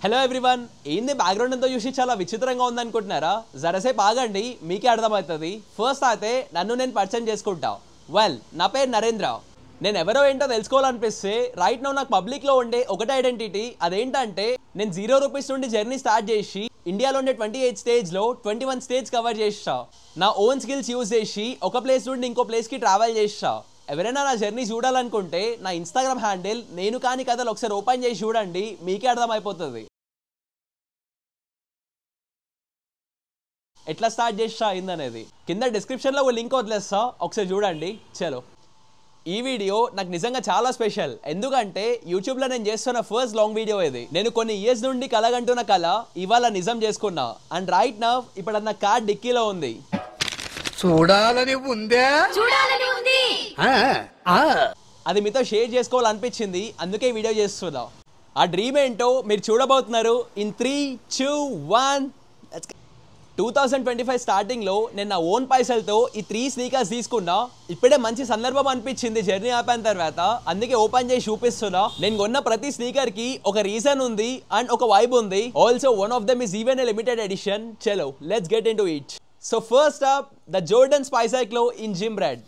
Hello everyone, ఏంది background అంతా చూసి చాలా విచిత్రంగా ఉందనుకుంటున్నారా? జరసేపు ఆగండి, మీకే అర్థమవుతుంది. ఫస్ట్ అయితే నన్ను నేను పరిచయం చేసుకుంటా. వెల్, నా పేరు నరేంద్ర. నేను ఎవరో ఏంటో తెలుసుకోవాలనిపిస్తే రైట్ నౌ నాకు పబ్లిక్లో ఉండే ఒకటే ఐడెంటిటీ. అదేంటంటే నేను 0 రూపీస్ నుండి జర్నీ స్టార్ట్ చేసి ఇండియాలో ఉండే 28 స్టేట్స్లో 21 స్టేట్స్ కవర్ చేస్తా. నా ఓన్ స్కిల్స్ యూజ్ చేసి ఒక ప్లేస్ నుండి ఇంకో ప్లేస్కి ట్రావెల్ చేస్తా. ఎవరైనా నా జర్నీ చూడాలనుకుంటే నా ఇన్స్టాగ్రామ్ హ్యాండిల్ నేను కాని కథలు ఒకసారి ఓపెన్ చేసి చూడండి, మీకే అర్థమైపోతుంది ఎట్లా స్టార్ట్ చేస్తా అయిందనేది. కింద డిస్క్రిప్షన్లో ఒక లింక్ వదిలేస్తా, ఒకసారి చూడండి. చలో, ఈ వీడియో నాకు నిజంగా చాలా స్పెషల్. ఎందుకంటే యూట్యూబ్లో నేను చేస్తున్న ఫస్ట్ లాంగ్ వీడియో ఇది. నేను కొన్ని ఇయర్స్ నుండి కలగంటున్న కళ ఇవాళ నిజం చేసుకున్నా. అండ్ రైట్ నౌ ఇప్పుడు నా కార్ డిక్కీలో ఉంది. చూడాలని ఉందే, చూడాలని ఉంది. అది మీతో షేర్ చేసుకోవాలనిపించింది, అందుకే వీడియో చేస్తున్నా. ఆ డ్రీమ్ ఏంటో మీరు చూడబోతున్నారు ఇన్ 3, 2, 1. 2025 స్టార్టింగ్లో నేను నా ఓన్ పైసలతో ఈ 3 స్నీకర్స్ తీసుకున్నా. ఇప్పుడే మంచి సందర్భం అనిపించింది జర్నీ ఆపిన తర్వాత, అందుకే ఓపెన్ చేసి చూపిస్తున్నా. నేను కొన్న ప్రతి స్నీకర్కి ఒక రీజన్ ఉంది అండ్ ఒక వైబ్ ఉంది. Also one of them is even a limited edition. చలో, let's get into it. So first up, the Jordan స్పైసైక్లో ఇన్ జిమ్ రెడ్.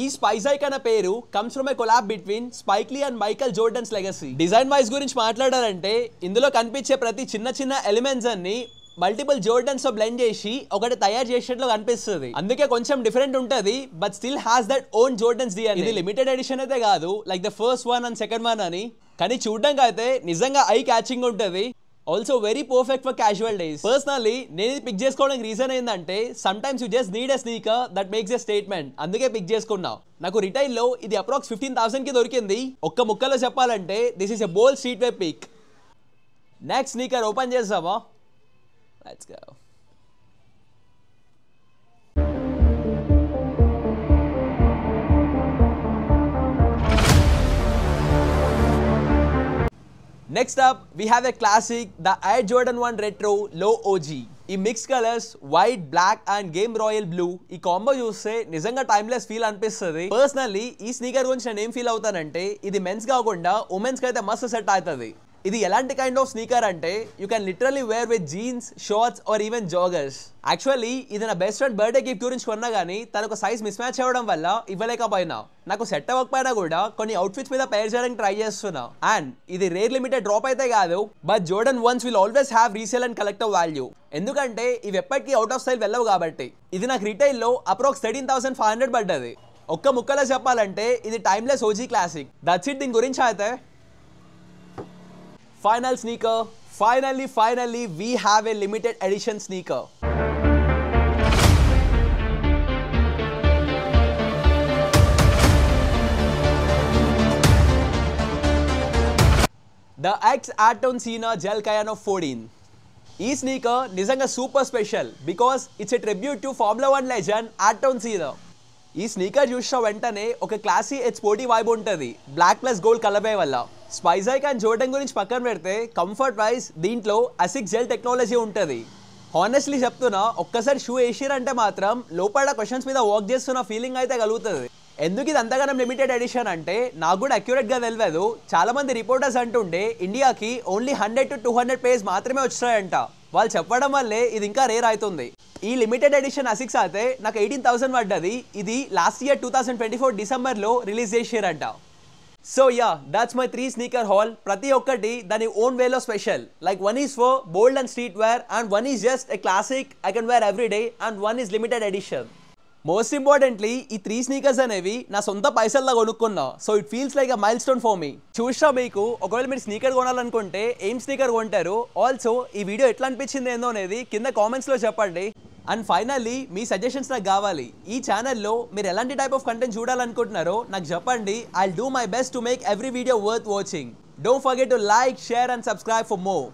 ఈ స్పైసైక్ అనే పేరు comes from a collab between Spike Lee and Michael Jordan's legacy. Design wise గురించి మాట్లాడారంటే ఇందులో కనిపించే ప్రతి చిన్న చిన్న ఎలిమెంట్స్ అన్ని మల్టిపుల్ జోర్డన్స్ తో బ్లెండ్ చేసి ఒకటి తయారు చేసేట్లు కనిపిస్తుంది. అందుకే కొంచెం డిఫరెంట్ ఉంటది, but still has that own Jordan's DNA. ఇది లిమిటెడ్ ఎడిషన్ అయితే కాదు, like the first one and second one అని. కానీ చూడడానికి అయితే నిజంగా ఐ క్యాచింగ్ ఉంటుంది. Also very perfect for casual days. Personally నేను ఇది పిక్ చేసుకోవడానికి రీజన్ ఏంటంటే sometimes you just need a sneaker that makes a statement. అందుకే పిక్ చేసుకున్నా. నాకు రిటైల్ లో ఇది అప్రాక్స్ 15,000 కి దొరికింది. ఒక్క ముక్కలో చెప్పాలంటే this is a bold street wear pick. Next sneaker open చేద్దామా? Let's go. Next up, we have a classic, the Air Jordan 1 Retro Low OG. ఈ mix colours white, black and game royal blue, ఈ combo చూస్తే నిజంగా timeless feel అనిపిస్తుంది. Personally ఈ sneaker గురించి నేను ఏం ఫీల్ అవుతానంటే ఇది మెన్స్ కాకుండా ఉమెన్స్ కి అయితే మస్తు సెట్ అవుతుంది. ఇది ఎలాంటి కైండ్ ఆఫ్ స్నీకర్ అంటే you can literally wear with jeans, shorts or even joggers. Actually ఇది నా బెస్ట్ ఫ్రెండ్ బర్త్డే గిఫ్ట్ గురించి కొన్నా కానీ తనకు సైజ్ మిస్ మ్యాచ్ అవ్వడం వల్ల ఇవ్వలేకపోయినా. నాకు సెట్ అవ్వకపోయినా కూడా కొన్ని అవుట్ఫిట్స్ మీద పేర్ చేయడానికి ట్రై చేస్తున్నా. అండ్ ఇది రేర్ లిమిటెడ్ డ్రాప్ అయితే కాదు, but Jordan once will always have resale and collective value. ఎందుకంటే ఇవి ఎప్పటికీ అవుట్ ఆఫ్ స్టైల్ వెళ్ళవు కాబట్టి. ఇది నాకు రిటైల్లో అప్రాక్స్ 13,500 పడ్డది. ఒక్క ముక్కలో చెప్పాలంటే ఇది timeless OG classic. That's it. దీని గురించి అయితే final sneaker, finally we have a limited edition sneaker. The X Ayrton Senna Gel Cayano 14. ఈ స్నీకర్ నిజంగా super special because it's a tribute to formula 1 legend Ayrton Senna. ఈ sneaker చూసిన వెంటనే ఒక classy sporty vibe ఉంటుంది black plus gold colourway వల్ల. స్పైసైక్ and Jordan గురించి పక్కన పెడితే కంఫర్ట్ వైజ్ దీంట్లో అసిక్ జెల్ టెక్నాలజీ ఉంటుంది. హానెస్ట్లీ చెప్తున్నా, ఒక్కసారి షూ వేసిరంటే మాత్రం లోపల క్వశ్చన్స్ మీద వర్క్ చేస్తున్న ఫీలింగ్ అయితే కలుగుతుంది. ఎందుకు ఇది అంతగానం లిమిటెడ్ ఎడిషన్ అంటే నాకు కూడా అక్యురేట్గా తెలియదు. చాలా మంది రిపోర్టర్స్ అంటుండే ఇండియాకి ఓన్లీ 100 to 200 పేజ్ మాత్రమే వచ్చాయంట. వాళ్ళు చెప్పడం వల్లే ఇది ఇంకా రేర్ అవుతుంది. ఈ లిమిటెడ్ ఎడిషన్ అసిక్స్ అయితే నాకు 18,000 పడ్డది. ఇది లాస్ట్ ఇయర్ 2024 డిసెంబర్లో రిలీజ్ చేసారంట. So yeah, that's my 3 sneaker haul. ప్రతి ఒక్కటి దాని ఓన్ వేలో special. Like one is for bold and street wear and one is just a classic I can wear every day and one is limited edition. Most importantly ఈ 3 sneakers అనేవి నా సొంత పైసల్లో కొనుక్కున్నా. So it feels like a milestone for me. చూసా మీకు ఒకవేళ మీరు స్నీకర్ కొనాలనుకుంటే ఏం స్నీకర్ కొంటారు? ఆల్సో ఈ వీడియో ఎట్లా అనిపించింది ఏందో అనేది కింద కామెంట్స్లో చెప్పండి. అండ్ ఫైనల్లీ మీ సజెషన్స్ నాకు కావాలి. ఈ ఛానల్లో మీరు ఎలాంటి టైప్ ఆఫ్ కంటెంట్ చూడాలనుకుంటున్నారో నాకు చెప్పండి. I'll do my best to make every video worth watching. Don't forget to like, share and subscribe for more.